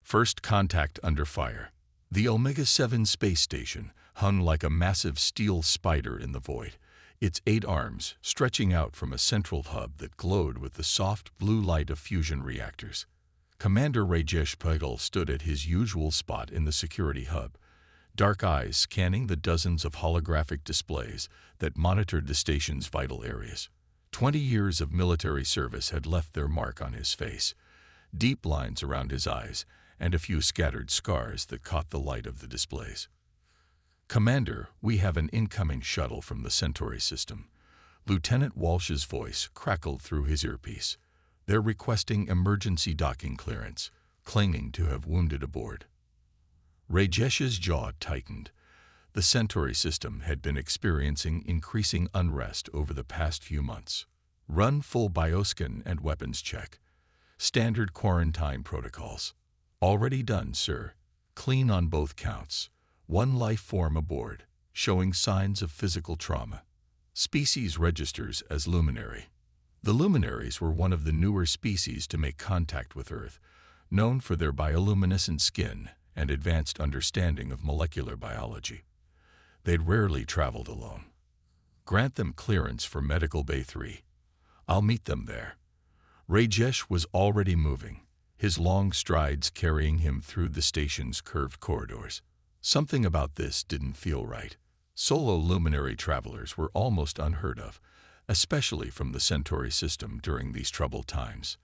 First contact under fire. The Omega-7 space station hung like a massive steel spider in the void, its 8 arms stretching out from a central hub that glowed with the soft blue light of fusion reactors. Commander Rajesh Patel stood at his usual spot in the security hub, dark eyes scanning the dozens of holographic displays that monitored the station's vital areas. 20 years of military service had left their mark on his face, deep lines around his eyes, and a few scattered scars that caught the light of the displays. "Commander, we have an incoming shuttle from the Centauri system." Lieutenant Walsh's voice crackled through his earpiece. "They're requesting emergency docking clearance, claiming to have wounded aboard." Rajesh's jaw tightened. The Centauri system had been experiencing increasing unrest over the past few months. Run full bioscan and weapons check. Standard quarantine protocols. Already done, sir. Clean on both counts. One life form aboard, showing signs of physical trauma. Species registers as luminary. The luminaries were one of the newer species to make contact with Earth, known for their bioluminescent skin and advanced understanding of molecular biology. They'd rarely traveled alone. Grant them clearance for Medical Bay 3. I'll meet them there. Rajesh was already moving, his long strides carrying him through the station's curved corridors. Something about this didn't feel right. Solo luminary travelers were almost unheard of, especially from the Centauri system during these troubled times.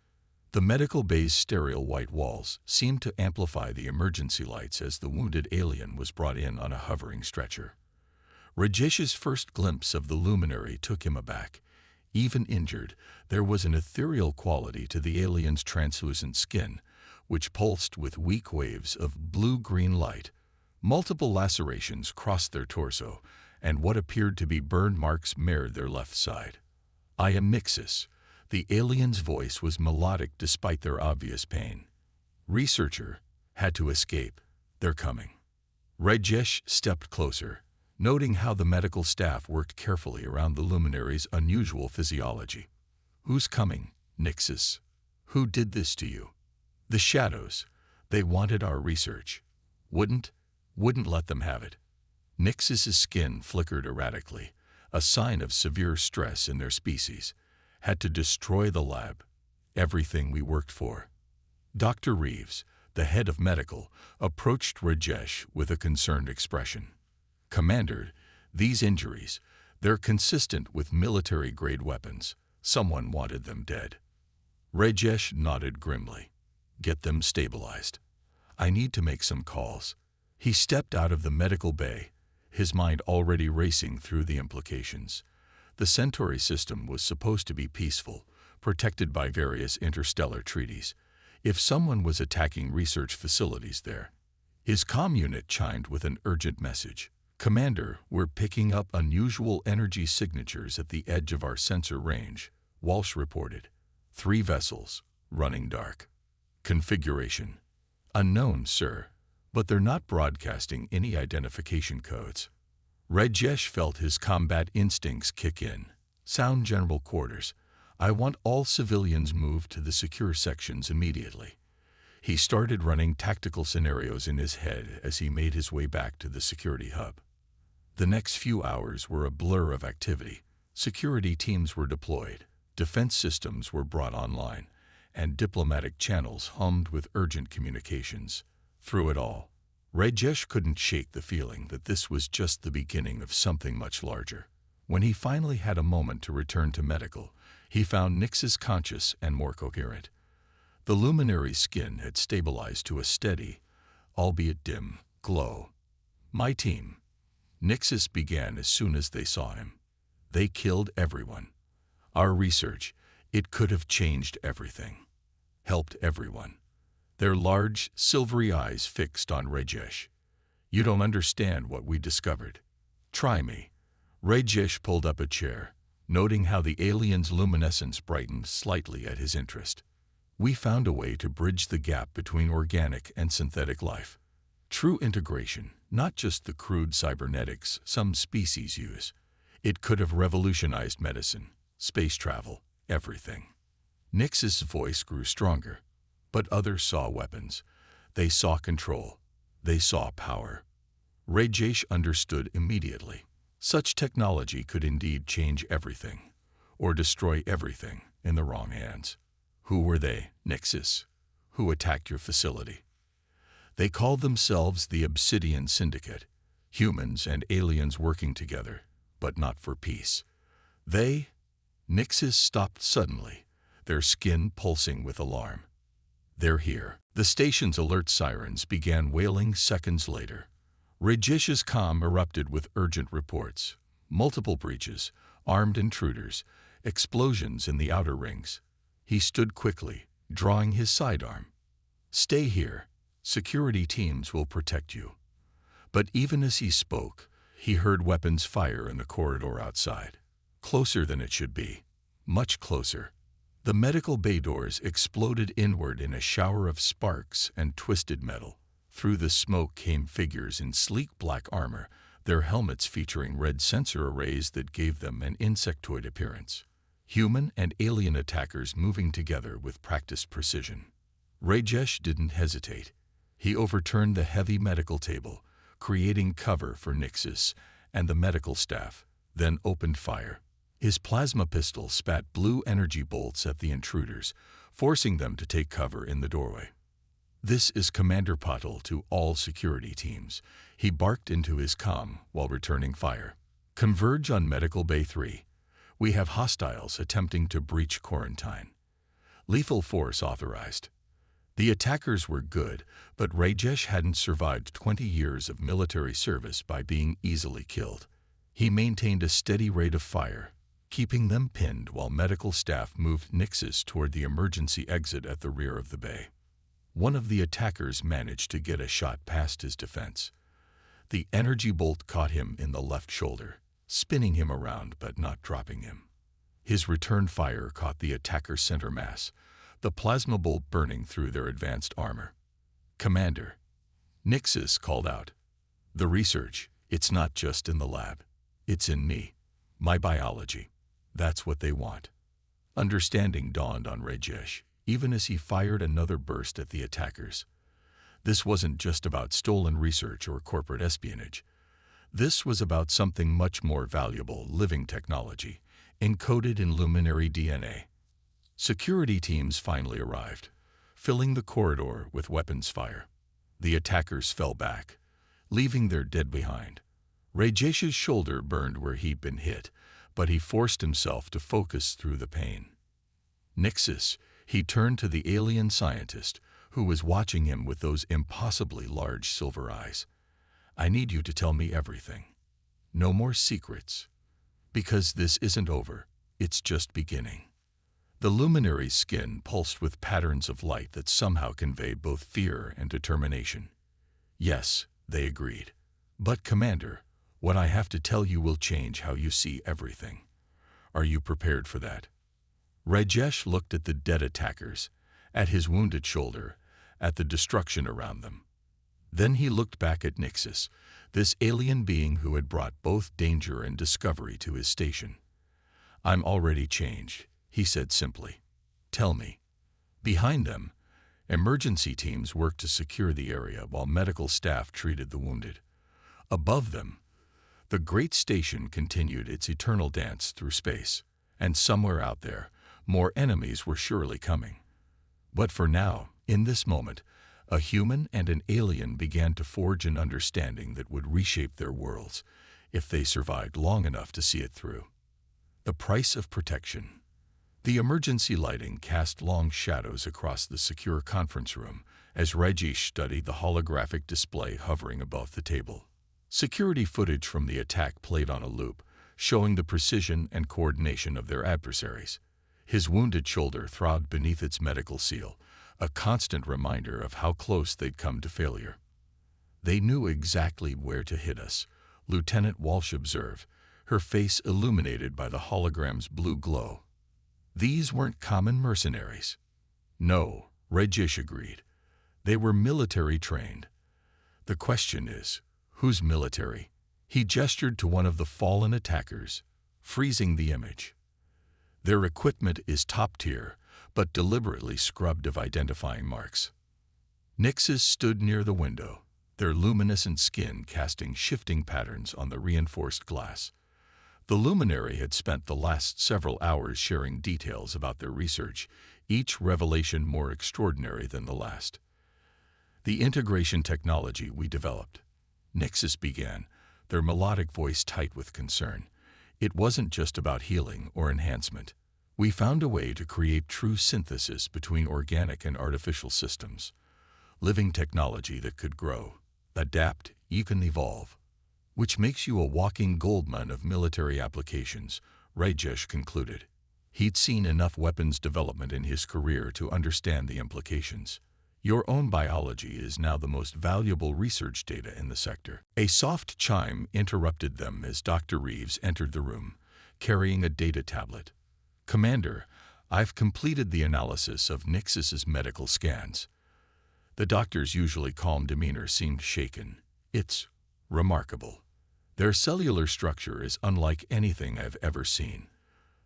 The medical bay's sterile white walls seemed to amplify the emergency lights as the wounded alien was brought in on a hovering stretcher. Rajesh's first glimpse of the luminary took him aback. Even injured, there was an ethereal quality to the alien's translucent skin, which pulsed with weak waves of blue-green light. Multiple lacerations crossed their torso, and what appeared to be burn marks marred their left side. "I am Nixis." The alien's voice was melodic despite their obvious pain. "Researcher, had to escape. They're coming." Rajesh stepped closer, noting how the medical staff worked carefully around the luminary's unusual physiology. "Who's coming, Nixis? Who did this to you?" "The shadows. They wanted our research. Wouldn't let them have it." Nixis's skin flickered erratically, a sign of severe stress in their species. "Had to destroy the lab. Everything we worked for." Dr. Reeves, the head of medical, approached Rajesh with a concerned expression. "Commander, these injuries, they're consistent with military-grade weapons. Someone wanted them dead." Rajesh nodded grimly. "Get them stabilized. I need to make some calls." He stepped out of the medical bay, his mind already racing through the implications. The Centauri system was supposed to be peaceful, protected by various interstellar treaties. If someone was attacking research facilities there, his comm unit chimed with an urgent message. "Commander, we're picking up unusual energy signatures at the edge of our sensor range," Walsh reported. 3 vessels, running dark. Configuration: unknown, sir, but they're not broadcasting any identification codes. Rajesh felt his combat instincts kick in. "Sound general quarters. I want all civilians moved to the secure sections immediately." He started running tactical scenarios in his head as he made his way back to the security hub. The next few hours were a blur of activity. Security teams were deployed, defense systems were brought online, and diplomatic channels hummed with urgent communications. Through it all, Rajesh couldn't shake the feeling that this was just the beginning of something much larger. When he finally had a moment to return to medical, he found Nixis conscious and more coherent. The luminary's skin had stabilized to a steady, albeit dim, glow. "My team." Nixis began as soon as they saw him. "They killed everyone. Our research, it could have changed everything. Helped everyone." Their large, silvery eyes fixed on Rajesh. "You don't understand what we discovered. Try me." Rajesh pulled up a chair, noting how the alien's luminescence brightened slightly at his interest. "We found a way to bridge the gap between organic and synthetic life. True integration, not just the crude cybernetics some species use. It could have revolutionized medicine, space travel, everything." Nix's voice grew stronger, but others saw weapons. They saw control. They saw power. Rajesh understood immediately. Such technology could indeed change everything, or destroy everything in the wrong hands. Who were they, Nixis? Who attacked your facility? They called themselves the Obsidian Syndicate, humans and aliens working together, but not for peace. Nixis stopped suddenly, their skin pulsing with alarm. They're here. The station's alert sirens began wailing seconds later. Rajesh's comm erupted with urgent reports. Multiple breaches, armed intruders, explosions in the outer rings. He stood quickly, drawing his sidearm. Stay here. Security teams will protect you. But even as he spoke, he heard weapons fire in the corridor outside. Closer than it should be. Much closer. The medical bay doors exploded inward in a shower of sparks and twisted metal. Through the smoke came figures in sleek black armor, their helmets featuring red sensor arrays that gave them an insectoid appearance. Human and alien attackers moving together with practiced precision. Rajesh didn't hesitate. He overturned the heavy medical table, creating cover for Nixis and the medical staff, then opened fire. His plasma pistol spat blue energy bolts at the intruders, forcing them to take cover in the doorway. This is Commander Patil to all security teams. He barked into his comm while returning fire. Converge on Medical Bay 3. We have hostiles attempting to breach quarantine. Lethal force authorized. The attackers were good, but Rajesh hadn't survived 20 years of military service by being easily killed. He maintained a steady rate of fire, keeping them pinned while medical staff moved Nixis toward the emergency exit at the rear of the bay. One of the attackers managed to get a shot past his defense. The energy bolt caught him in the left shoulder, spinning him around but not dropping him. His return fire caught the attacker's center mass, the plasma bolt burning through their advanced armor. Commander, Nixis called out. The research, it's not just in the lab. It's in me, my biology. That's what they want. Understanding dawned on Rajesh, even as he fired another burst at the attackers. This wasn't just about stolen research or corporate espionage. This was about something much more valuable, living technology, encoded in luminary DNA. Security teams finally arrived, filling the corridor with weapons fire. The attackers fell back, leaving their dead behind. Rajesh's shoulder burned where he'd been hit, but he forced himself to focus through the pain. Nixis, he turned to the alien scientist, who was watching him with those impossibly large silver eyes. I need you to tell me everything. No more secrets. Because this isn't over, it's just beginning. The luminary's skin pulsed with patterns of light that somehow conveyed both fear and determination. Yes, they agreed. But Commander, what I have to tell you will change how you see everything. Are you prepared for that? Rajesh looked at the dead attackers, at his wounded shoulder, at the destruction around them. Then he looked back at Nixis, this alien being who had brought both danger and discovery to his station. I'm already changed, he said simply. Tell me. Behind them, emergency teams worked to secure the area while medical staff treated the wounded. Above them, the great station continued its eternal dance through space, and somewhere out there, more enemies were surely coming. But for now, in this moment, a human and an alien began to forge an understanding that would reshape their worlds, if they survived long enough to see it through. The price of protection. The emergency lighting cast long shadows across the secure conference room as Rajesh studied the holographic display hovering above the table. Security footage from the attack played on a loop, showing the precision and coordination of their adversaries. His wounded shoulder throbbed beneath its medical seal, a constant reminder of how close they'd come to failure. They knew exactly where to hit us, Lieutenant Walsh observed, her face illuminated by the hologram's blue glow. These weren't common mercenaries. No, Rajesh agreed. They were military trained. The question is, who's military? He gestured to one of the fallen attackers, freezing the image. Their equipment is top tier, but deliberately scrubbed of identifying marks. Nixes stood near the window, their luminescent skin casting shifting patterns on the reinforced glass. The luminary had spent the last several hours sharing details about their research, each revelation more extraordinary than the last. The integration technology we developed, Nixes began, their melodic voice tight with concern. It wasn't just about healing or enhancement. We found a way to create true synthesis between organic and artificial systems. Living technology that could grow, adapt, even evolve. Which makes you a walking goldmine of military applications, Rajesh concluded. He'd seen enough weapons development in his career to understand the implications. Your own biology is now the most valuable research data in the sector. A soft chime interrupted them as Dr. Reeves entered the room, carrying a data tablet. Commander, I've completed the analysis of Nixus's medical scans. The doctor's usually calm demeanor seemed shaken. It's remarkable. Their cellular structure is unlike anything I've ever seen.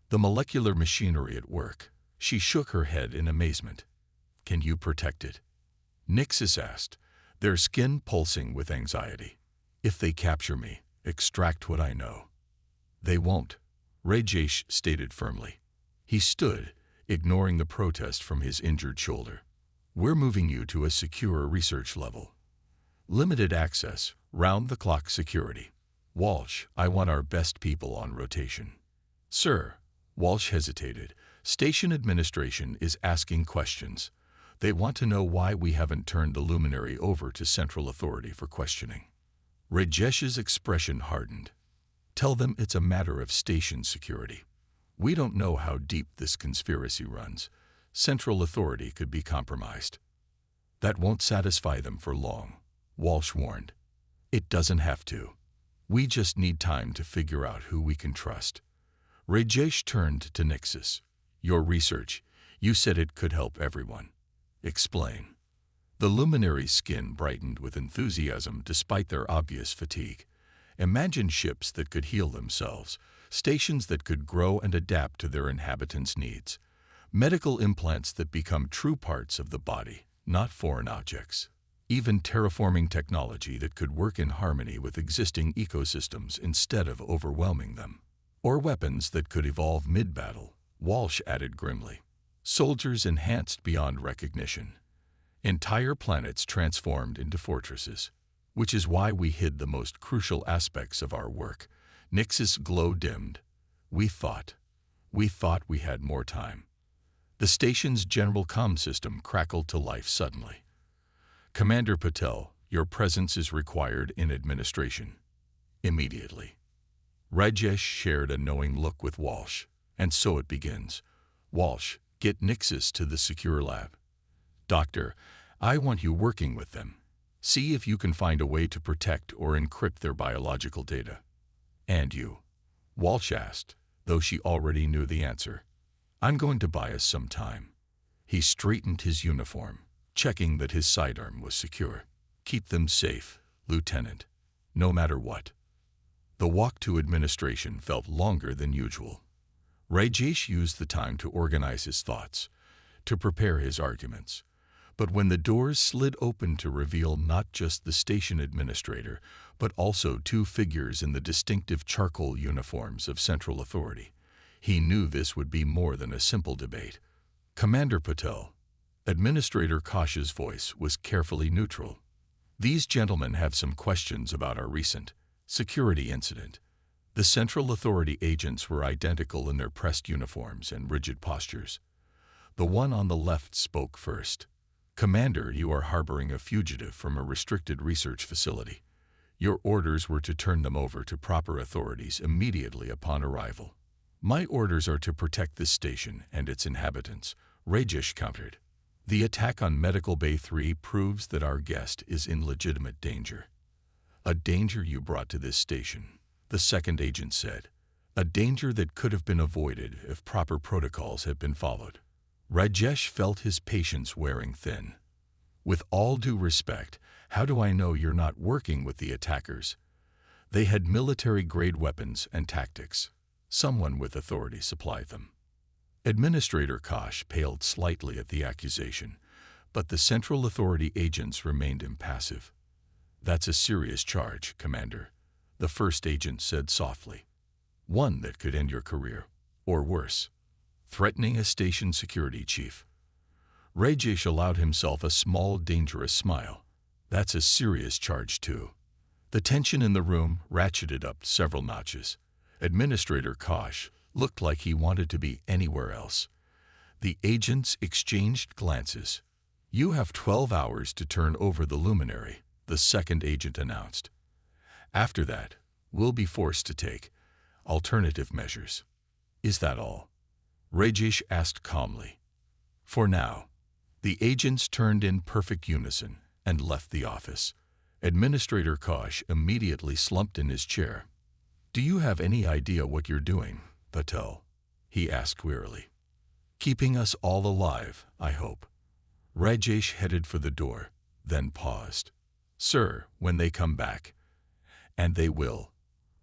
The molecular machinery at work. She shook her head in amazement. Can you protect it? Nixus asked, their skin pulsing with anxiety. If they capture me, extract what I know. They won't, Rajesh stated firmly. He stood, ignoring the protest from his injured shoulder. We're moving you to a secure research level. Limited access, round-the-clock security. Walsh, I want our best people on rotation. Sir, Walsh hesitated. Station administration is asking questions. They want to know why we haven't turned the luminary over to Central Authority for questioning. Rajesh's expression hardened. Tell them it's a matter of station security. We don't know how deep this conspiracy runs. Central Authority could be compromised. That won't satisfy them for long, Walsh warned. It doesn't have to. We just need time to figure out who we can trust. Rajesh turned to Nixus. Your research, you said it could help everyone. Explain. The luminary's skin brightened with enthusiasm despite their obvious fatigue. Imagine ships that could heal themselves, stations that could grow and adapt to their inhabitants' needs, medical implants that become true parts of the body, not foreign objects, even terraforming technology that could work in harmony with existing ecosystems instead of overwhelming them, or weapons that could evolve mid-battle, Walsh added grimly. Soldiers enhanced beyond recognition. Entire planets transformed into fortresses, which is why we hid the most crucial aspects of our work. Nix's glow dimmed. We thought we had more time. The station's general comm system crackled to life suddenly. Commander Patel, your presence is required in administration. Immediately. Rajesh shared a knowing look with Walsh. And so it begins. Walsh, get Nixus to the secure lab. Doctor, I want you working with them. See if you can find a way to protect or encrypt their biological data. And you? Walsh asked, though she already knew the answer. I'm going to buy us some time. He straightened his uniform, checking that his sidearm was secure. Keep them safe, Lieutenant, no matter what. The walk to administration felt longer than usual. Rajesh used the time to organize his thoughts, to prepare his arguments. But when the doors slid open to reveal not just the station administrator, but also two figures in the distinctive charcoal uniforms of Central Authority, he knew this would be more than a simple debate. Commander Patel, Administrator Kosh's voice was carefully neutral. These gentlemen have some questions about our recent security incident. The Central Authority agents were identical in their pressed uniforms and rigid postures. The one on the left spoke first. Commander, you are harboring a fugitive from a restricted research facility. Your orders were to turn them over to proper authorities immediately upon arrival. My orders are to protect this station and its inhabitants, Rajesh countered. The attack on Medical Bay 3 proves that our guest is in legitimate danger. A danger you brought to this station, the second agent said. A danger that could have been avoided if proper protocols had been followed. Rajesh felt his patience wearing thin. With all due respect, how do I know you're not working with the attackers? They had military-grade weapons and tactics. Someone with authority supplied them. Administrator Kosh paled slightly at the accusation, But the Central Authority agents remained impassive. "That's a serious charge, Commander," the first agent said softly. "One that could end your career, or worse, threatening a station security chief." Rajesh allowed himself a small, dangerous smile. "That's a serious charge, too." The tension in the room ratcheted up several notches. Administrator Kosh looked like he wanted to be anywhere else. The agents exchanged glances. "You have 12 hours to turn over the luminary," the second agent announced. "After that, we'll be forced to take alternative measures." "Is that all?" Rajesh asked calmly. "For now." The agents turned in perfect unison and left the office. Administrator Kosh immediately slumped in his chair. "Do you have any idea what you're doing, Patel?" he asked wearily. "Keeping us all alive, I hope." Rajesh headed for the door, then paused. "Sir, when they come back, and they will,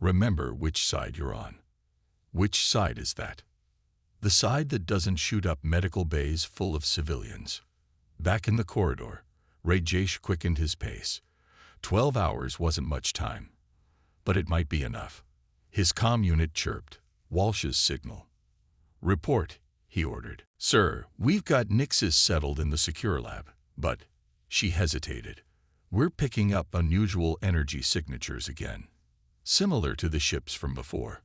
remember which side you're on." "Which side is that?" "The side that doesn't shoot up medical bays full of civilians." Back in the corridor, Rajesh quickened his pace. 12 hours wasn't much time, but it might be enough. His comm unit chirped, Walsh's signal. "Report," he ordered. "Sir, we've got Nixis settled in the secure lab, but..." She hesitated. "We're picking up unusual energy signatures again, similar to the ships from before."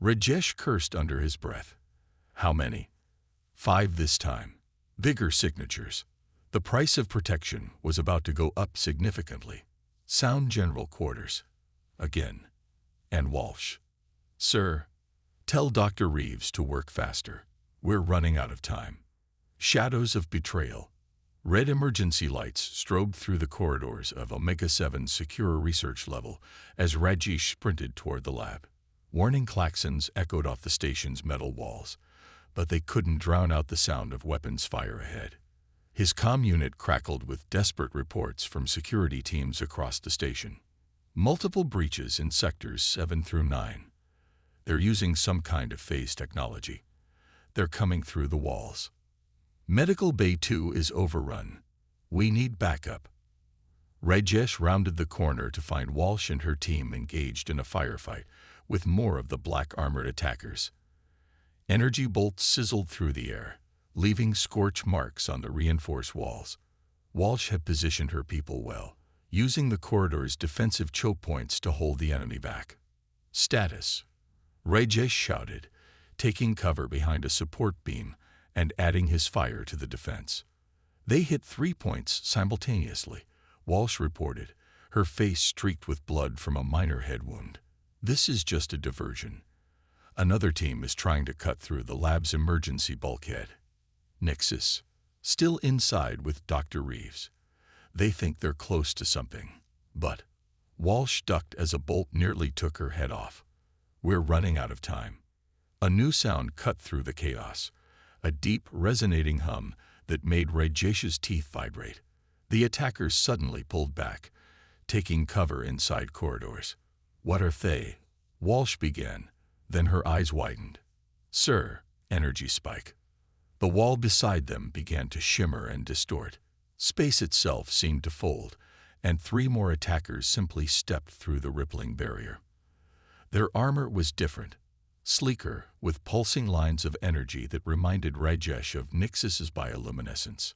Rajesh cursed under his breath. "How many?" "5 this time. Bigger signatures." The price of protection was about to go up significantly. "Sound general quarters." Again. And Walsh. "Sir, tell Dr. Reeves to work faster. We're running out of time." Shadows of betrayal. Red emergency lights strobed through the corridors of Omega-7's secure research level as Rajesh sprinted toward the lab. Warning klaxons echoed off the station's metal walls, but they couldn't drown out the sound of weapons fire ahead. His comm unit crackled with desperate reports from security teams across the station. Multiple breaches in sectors 7 through 9. They're using some kind of phase technology. They're coming through the walls. Medical Bay 2 is overrun. We need backup. Rajesh rounded the corner to find Walsh and her team engaged in a firefight with more of the black-armored attackers. Energy bolts sizzled through the air, leaving scorch marks on the reinforced walls. Walsh had positioned her people well, using the corridor's defensive choke points to hold the enemy back. "Status," Rajesh shouted, taking cover behind a support beam and adding his fire to the defense. "They hit 3 points simultaneously," Walsh reported, her face streaked with blood from a minor head wound. "This is just a diversion. Another team is trying to cut through the lab's emergency bulkhead." Nixis, still inside with Dr. Reeves. "They think they're close to something, but..." Walsh ducked as a bolt nearly took her head off. "We're running out of time." A new sound cut through the chaos, a deep, resonating hum that made Rajesh's teeth vibrate. The attackers suddenly pulled back, taking cover inside corridors. "What are they?" Walsh began, then her eyes widened. "Sir," energy spike. The wall beside them began to shimmer and distort. Space itself seemed to fold, and 3 more attackers simply stepped through the rippling barrier. Their armor was different, sleeker, with pulsing lines of energy that reminded Rajesh of Nixis's bioluminescence.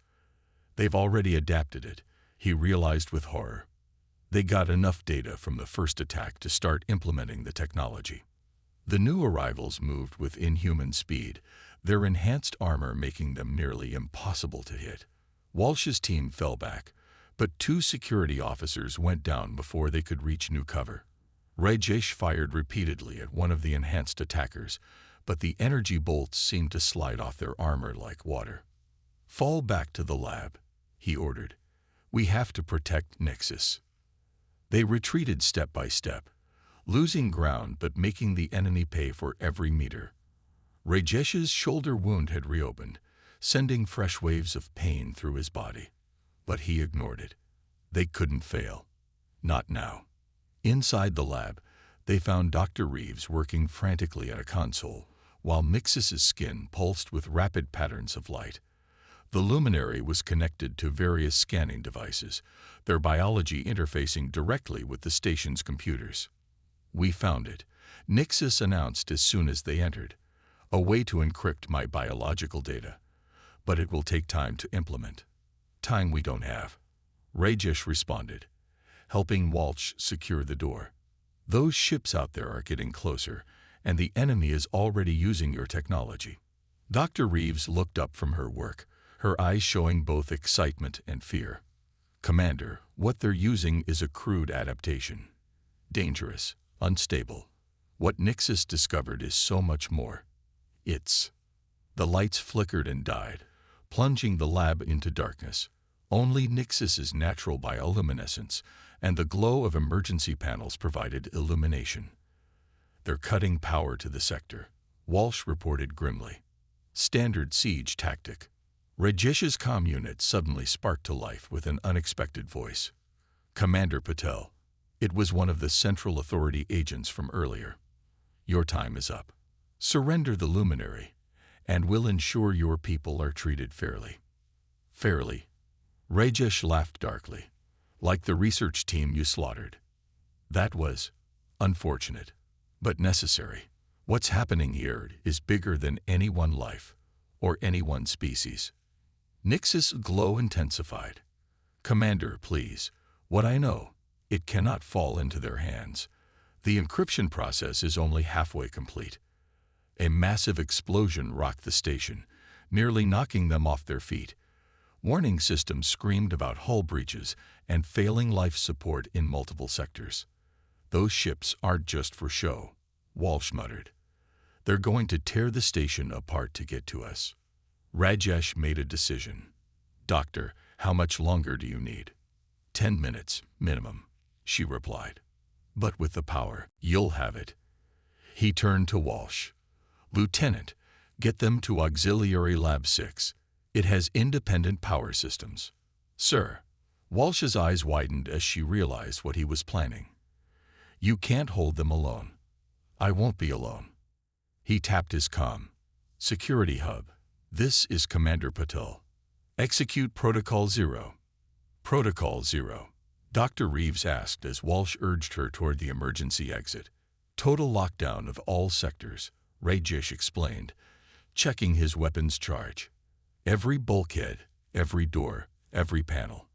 "They've already adapted it," he realized with horror. "They got enough data from the first attack to start implementing the technology." The new arrivals moved with inhuman speed, their enhanced armor making them nearly impossible to hit. Walsh's team fell back, but 2 security officers went down before they could reach new cover. Rajesh fired repeatedly at one of the enhanced attackers, but the energy bolts seemed to slide off their armor like water. "Fall back to the lab," he ordered. "We have to protect Nixis." They retreated step by step, losing ground but making the enemy pay for every meter. Rajesh's shoulder wound had reopened, sending fresh waves of pain through his body. But he ignored it. They couldn't fail. Not now. Inside the lab, they found Dr. Reeves working frantically at a console, while Nixis's skin pulsed with rapid patterns of light. The luminary was connected to various scanning devices, their biology interfacing directly with the station's computers. "We found it," Nixus announced as soon as they entered. "A way to encrypt my biological data. But it will take time to implement. Time we don't have," Rajesh responded, helping Walsh secure the door. "Those ships out there are getting closer, and the enemy is already using your technology." Dr. Reeves looked up from her work, her eyes showing both excitement and fear. "Commander, what they're using is a crude adaptation. Dangerous, unstable. What Nixus discovered is so much more. It's—" The lights flickered and died, plunging the lab into darkness. Only Nixus's natural bioluminescence and the glow of emergency panels provided illumination. "They're cutting power to the sector," Walsh reported grimly. "Standard siege tactic." Rajesh's comm unit suddenly sparked to life with an unexpected voice. "Commander Patel." It was one of the Central Authority agents from earlier. "Your time is up. Surrender the luminary, and we'll ensure your people are treated fairly." "Fairly?" Rajesh laughed darkly. "Like the research team you slaughtered." "That was unfortunate, but necessary. What's happening here is bigger than any one life, or any one species." Nix's glow intensified. "Commander, please. What I know, it cannot fall into their hands. The encryption process is only halfway complete." A massive explosion rocked the station, nearly knocking them off their feet. Warning systems screamed about hull breaches and failing life support in multiple sectors. "Those ships aren't just for show," Walsh muttered. "They're going to tear the station apart to get to us." Rajesh made a decision. "Doctor, how much longer do you need?" 10 minutes, minimum," she replied. "But with the power, you'll have it." He turned to Walsh. "Lieutenant, get them to Auxiliary Lab 6. It has independent power systems." "Sir." Walsh's eyes widened as she realized what he was planning. "You can't hold them alone." "I won't be alone." He tapped his comm. "Security hub. This is Commander Patel. Execute Protocol 0. "Protocol 0. Dr. Reeves asked as Walsh urged her toward the emergency exit. "Total lockdown of all sectors," Rajesh explained, checking his weapons charge. "Every bulkhead, every door, every panel.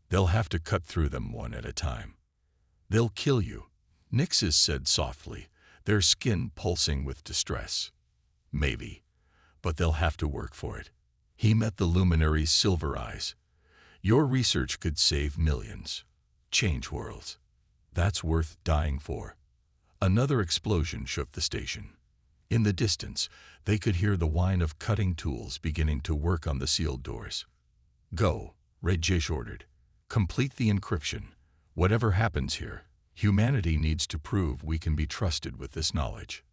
They'll have to cut through them one at a time." "They'll kill you," Nixus said softly, their skin pulsing with distress. "Maybe, but they'll have to work for it." He met the luminary's silver eyes. "Your research could save millions, change worlds. That's worth dying for." Another explosion shook the station. In the distance, they could hear the whine of cutting tools beginning to work on the sealed doors. "Go," Rajesh ordered. "Complete the encryption. Whatever happens here, humanity needs to prove we can be trusted with this knowledge."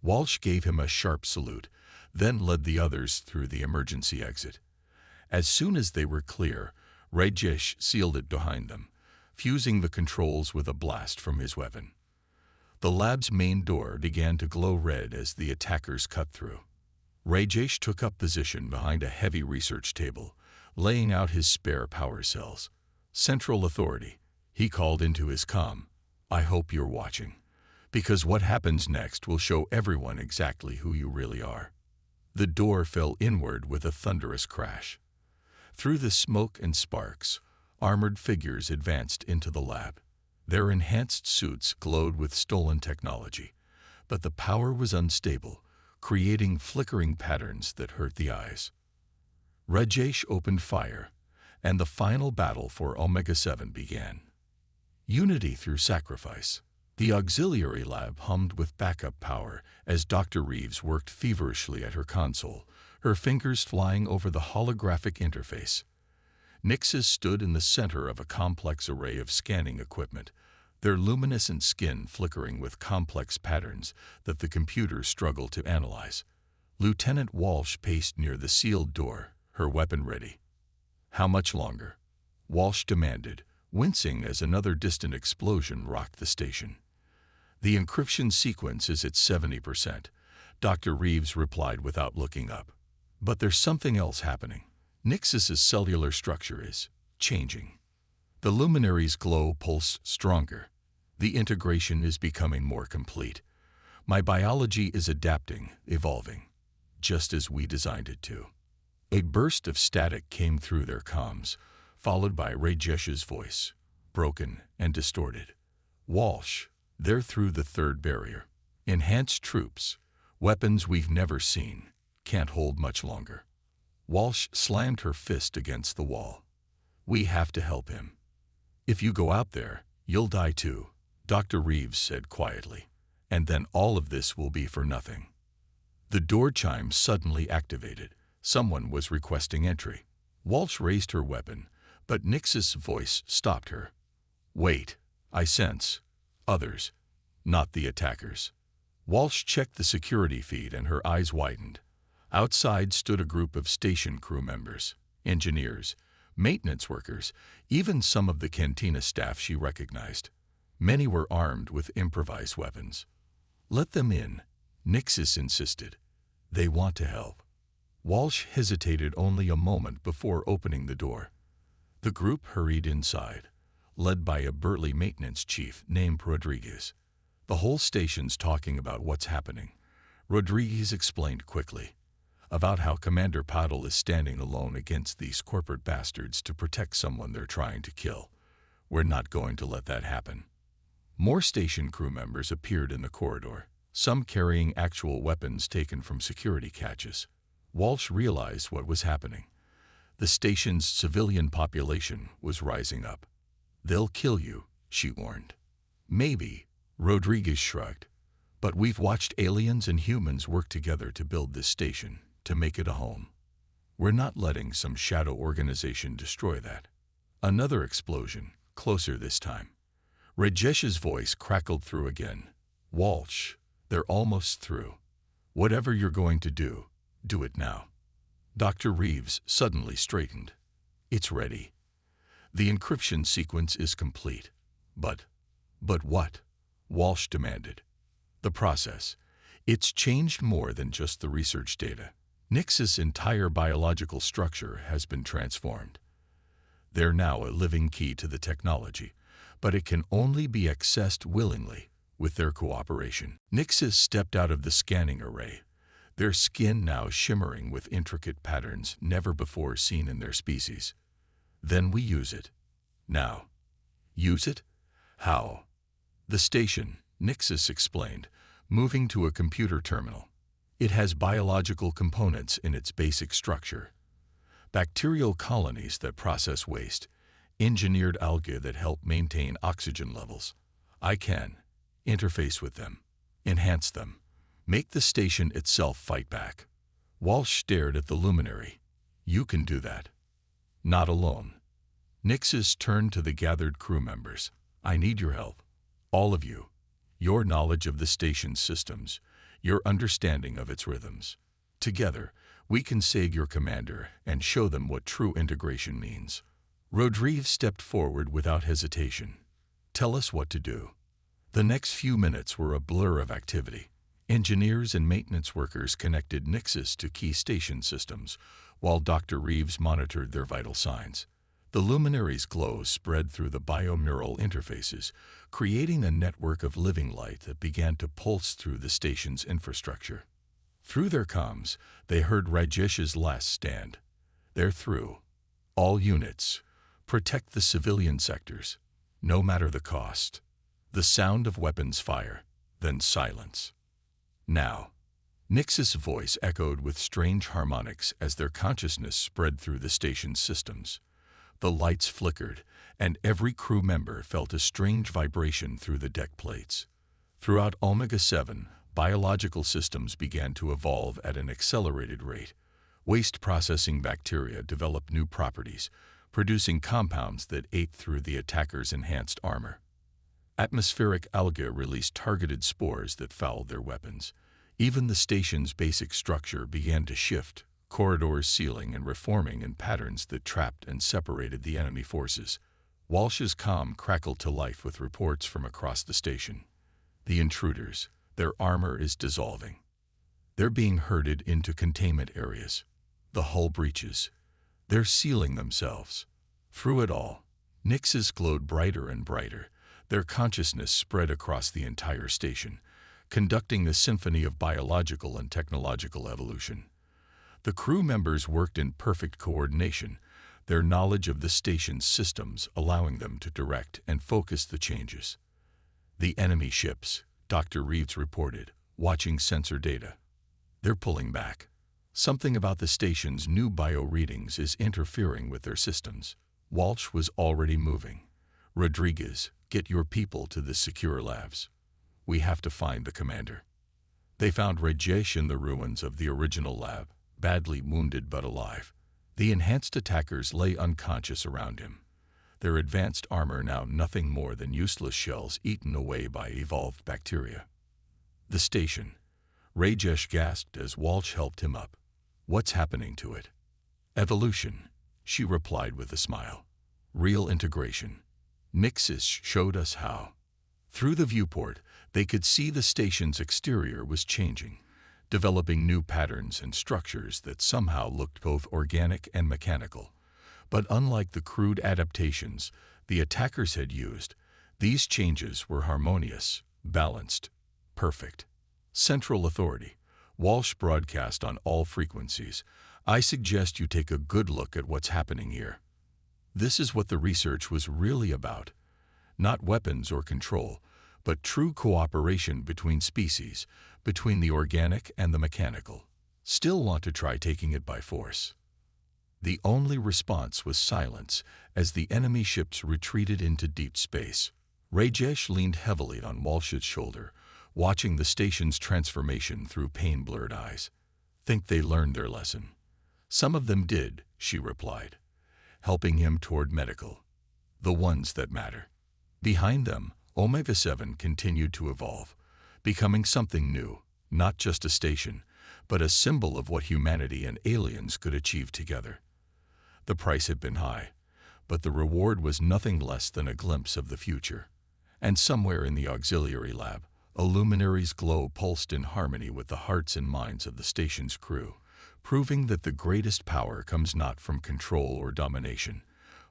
Walsh gave him a sharp salute, then led the others through the emergency exit. As soon as they were clear, Rajesh sealed it behind them, fusing the controls with a blast from his weapon. The lab's main door began to glow red as the attackers cut through. Rajesh took up position behind a heavy research table, laying out his spare power cells. "Central Authority," he called into his comm. "I hope you're watching, because what happens next will show everyone exactly who you really are." The door fell inward with a thunderous crash. Through the smoke and sparks, armored figures advanced into the lab. Their enhanced suits glowed with stolen technology, but the power was unstable, creating flickering patterns that hurt the eyes. Rajesh opened fire, and the final battle for Omega-7 began. Unity through sacrifice. The auxiliary lab hummed with backup power as Dr. Reeves worked feverishly at her console, her fingers flying over the holographic interface. Nixus stood in the center of a complex array of scanning equipment, their luminescent skin flickering with complex patterns that the computer struggled to analyze. Lieutenant Walsh paced near the sealed door, her weapon ready. "How much longer?" Walsh demanded, wincing as another distant explosion rocked the station. "The encryption sequence is at 70%, Dr. Reeves replied without looking up. "But there's something else happening. Nixus's cellular structure is changing. The luminary's glow pulsed stronger. The integration is becoming more complete. My biology is adapting, evolving, just as we designed it to. A burst of static came through their comms, followed by Rajesh's voice, broken and distorted. Walsh, they're through the third barrier. Enhanced troops, weapons we've never seen, can't hold much longer. Walsh slammed her fist against the wall. We have to help him. If you go out there, you'll die too, Dr. Reeves said quietly, and then all of this will be for nothing. The door chime suddenly activated. Someone was requesting entry. Walsh raised her weapon, but Nixus' voice stopped her. Wait, I sense others, not the attackers. Walsh checked the security feed and her eyes widened. Outside stood a group of station crew members, engineers, maintenance workers, even some of the cantina staff she recognized. Many were armed with improvised weapons. Let them in, Nixus insisted. They want to help. Walsh hesitated only a moment before opening the door. The group hurried inside, led by a burly maintenance chief named Rodriguez. The whole station's talking about what's happening. Rodriguez explained quickly about how Commander Paddle is standing alone against these corporate bastards to protect someone they're trying to kill. We're not going to let that happen. More station crew members appeared in the corridor, some carrying actual weapons taken from security caches. Walsh realized what was happening. The station's civilian population was rising up. They'll kill you, she warned. Maybe, Rodriguez shrugged. But we've watched aliens and humans work together to build this station, to make it a home. We're not letting some shadow organization destroy that. Another explosion, closer this time. Rajesh's voice crackled through again. Walsh, they're almost through. Whatever you're going to do it now. Dr. Reeves suddenly straightened. It's ready. The encryption sequence is complete. But what? Walsh demanded. The process. It's changed more than just the research data. Nixus' entire biological structure has been transformed. They're now a living key to the technology, but it can only be accessed willingly with their cooperation. Nixus stepped out of the scanning array, their skin now shimmering with intricate patterns never before seen in their species. Then we use it. Now. Use it? How? The station, Nixus explained, moving to a computer terminal. It has biological components in its basic structure. Bacterial colonies that process waste, engineered algae that help maintain oxygen levels. I can interface with them, enhance them, make the station itself fight back. Walsh stared at the luminary. You can do that. Not alone. Nixus turned to the gathered crew members. I need your help. All of you. Your knowledge of the station's systems, your understanding of its rhythms. Together, we can save your commander and show them what true integration means. Rodriguez stepped forward without hesitation. Tell us what to do. The next few minutes were a blur of activity. Engineers and maintenance workers connected Nixus to key station systems, while Dr. Reeves monitored their vital signs. The luminary's glow spread through the biomural interfaces, creating a network of living light that began to pulse through the station's infrastructure. Through their comms, they heard Rajesh's last stand. They're through. All units, protect the civilian sectors, no matter the cost. The sound of weapons fire, then silence. Now. Nixus' voice echoed with strange harmonics as their consciousness spread through the station's systems. The lights flickered, and every crew member felt a strange vibration through the deck plates. Throughout Omega-7, biological systems began to evolve at an accelerated rate. Waste processing bacteria developed new properties, producing compounds that ate through the attackers' enhanced armor. Atmospheric algae released targeted spores that fouled their weapons. Even the station's basic structure began to shift, corridors sealing and reforming in patterns that trapped and separated the enemy forces. Walsh's comm crackled to life with reports from across the station. The intruders, their armor is dissolving. They're being herded into containment areas. The hull breaches. They're sealing themselves. Through it all, Nix's glowed brighter and brighter. Their consciousness spread across the entire station, conducting the symphony of biological and technological evolution. The crew members worked in perfect coordination, their knowledge of the station's systems allowing them to direct and focus the changes. The enemy ships, Dr. Reeves reported, watching sensor data. They're pulling back. Something about the station's new bio-readings is interfering with their systems. Walsh was already moving. Rodriguez, get your people to the secure labs. We have to find the commander. They found Rajesh in the ruins of the original lab, badly wounded but alive. The enhanced attackers lay unconscious around him. Their advanced armor now nothing more than useless shells eaten away by evolved bacteria. The station. Rajesh gasped as Walsh helped him up. What's happening to it? Evolution, she replied with a smile. Real integration. Nixis showed us how. Through the viewport, they could see the station's exterior was changing, developing new patterns and structures that somehow looked both organic and mechanical. But unlike the crude adaptations the attackers had used, these changes were harmonious, balanced, perfect. Central authority. Walsh broadcast on all frequencies. I suggest you take a good look at what's happening here. This is what the research was really about. Not weapons or control, but true cooperation between species, between the organic and the mechanical. Still want to try taking it by force. The only response was silence as the enemy ships retreated into deep space. Rajesh leaned heavily on Walsh's shoulder, watching the station's transformation through pain-blurred eyes. Think they learned their lesson. Some of them did, she replied, helping him toward medical. The ones that matter. Behind them, Omega-7 continued to evolve, becoming something new, not just a station, but a symbol of what humanity and aliens could achieve together. The price had been high, but the reward was nothing less than a glimpse of the future. And somewhere in the auxiliary lab, a luminary's glow pulsed in harmony with the hearts and minds of the station's crew, proving that the greatest power comes not from control or domination,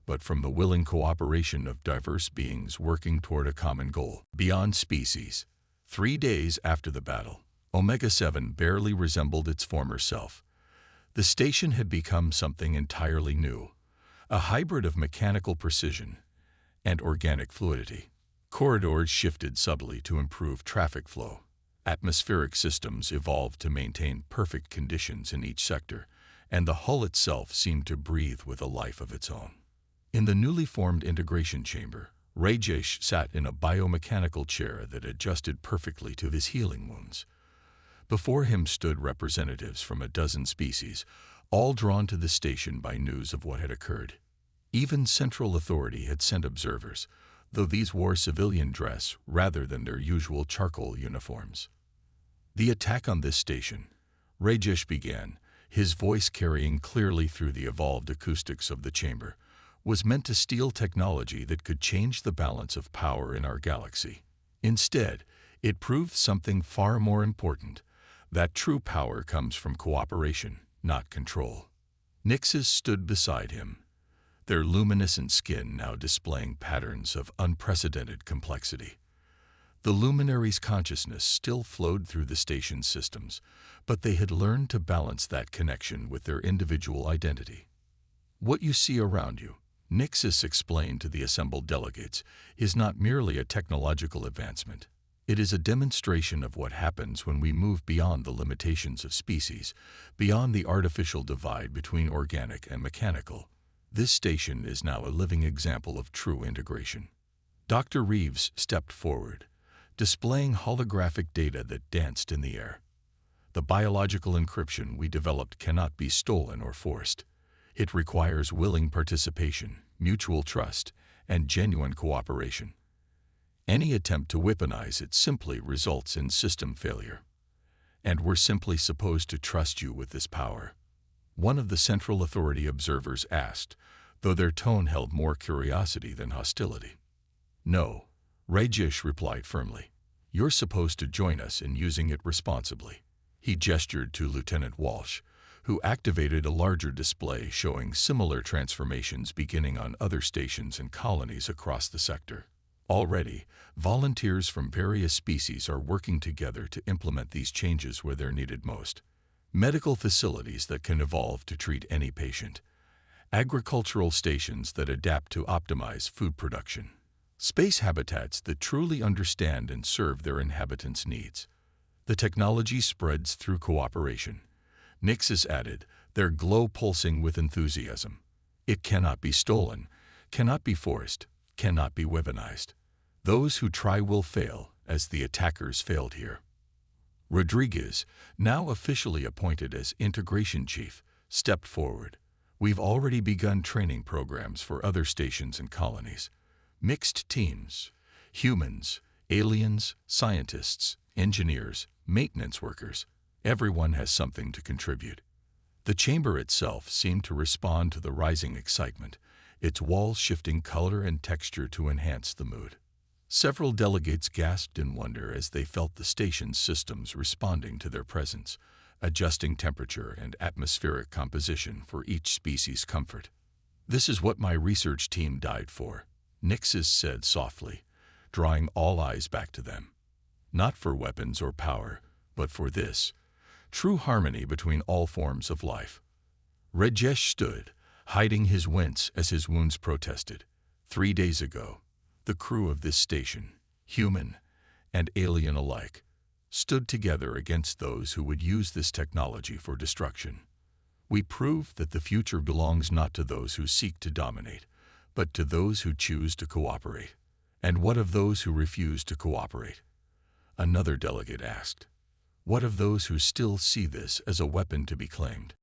but from the willing cooperation of diverse beings working toward a common goal. Beyond species. 3 days after the battle, Omega-7 barely resembled its former self. The station had become something entirely new, a hybrid of mechanical precision and organic fluidity. Corridors shifted subtly to improve traffic flow. Atmospheric systems evolved to maintain perfect conditions in each sector, and the hull itself seemed to breathe with a life of its own. In the newly formed integration chamber, Rajesh sat in a biomechanical chair that adjusted perfectly to his healing wounds. Before him stood representatives from a dozen species, all drawn to the station by news of what had occurred. Even Central Authority had sent observers, though these wore civilian dress rather than their usual charcoal uniforms. The attack on this station, Rajesh began, his voice carrying clearly through the evolved acoustics of the chamber, was meant to steal technology that could change the balance of power in our galaxy. Instead, it proved something far more important, that true power comes from cooperation, not control. Nixes stood beside him, their luminescent skin now displaying patterns of unprecedented complexity. The luminary's consciousness still flowed through the station's systems, but they had learned to balance that connection with their individual identity. What you see around you, Nixis explained to the assembled delegates, is not merely a technological advancement. It is a demonstration of what happens when we move beyond the limitations of species, beyond the artificial divide between organic and mechanical. This station is now a living example of true integration. Dr. Reeves stepped forward, displaying holographic data that danced in the air. The biological encryption we developed cannot be stolen or forced. It requires willing participation, mutual trust, and genuine cooperation. Any attempt to weaponize it simply results in system failure. And we're simply supposed to trust you with this power. One of the Central Authority observers asked, though their tone held more curiosity than hostility. No, Rajesh replied firmly. You're supposed to join us in using it responsibly. He gestured to Lieutenant Walsh, who activated a larger display showing similar transformations beginning on other stations and colonies across the sector. Already, volunteers from various species are working together to implement these changes where they're needed most. Medical facilities that can evolve to treat any patient. Agricultural stations that adapt to optimize food production. Space habitats that truly understand and serve their inhabitants' needs. The technology spreads through cooperation. Nix has added, their glow pulsing with enthusiasm. It cannot be stolen, cannot be forced, cannot be weaponized. Those who try will fail, as the attackers failed here. Rodriguez, now officially appointed as Integration Chief, stepped forward. We've already begun training programs for other stations and colonies. Mixed teams, humans, aliens, scientists, engineers, maintenance workers. Everyone has something to contribute. The chamber itself seemed to respond to the rising excitement, its walls shifting color and texture to enhance the mood. Several delegates gasped in wonder as they felt the station's systems responding to their presence, adjusting temperature and atmospheric composition for each species' comfort. "This is what my research team died for," Nixis said softly, drawing all eyes back to them. "Not for weapons or power, but for this, true harmony between all forms of life." Rajesh stood, hiding his wince as his wounds protested. 3 days ago, the crew of this station, human and alien alike, stood together against those who would use this technology for destruction. We proved that the future belongs not to those who seek to dominate, but to those who choose to cooperate. "And what of those who refuse to cooperate?" another delegate asked. "What of those who still see this as a weapon to be claimed?"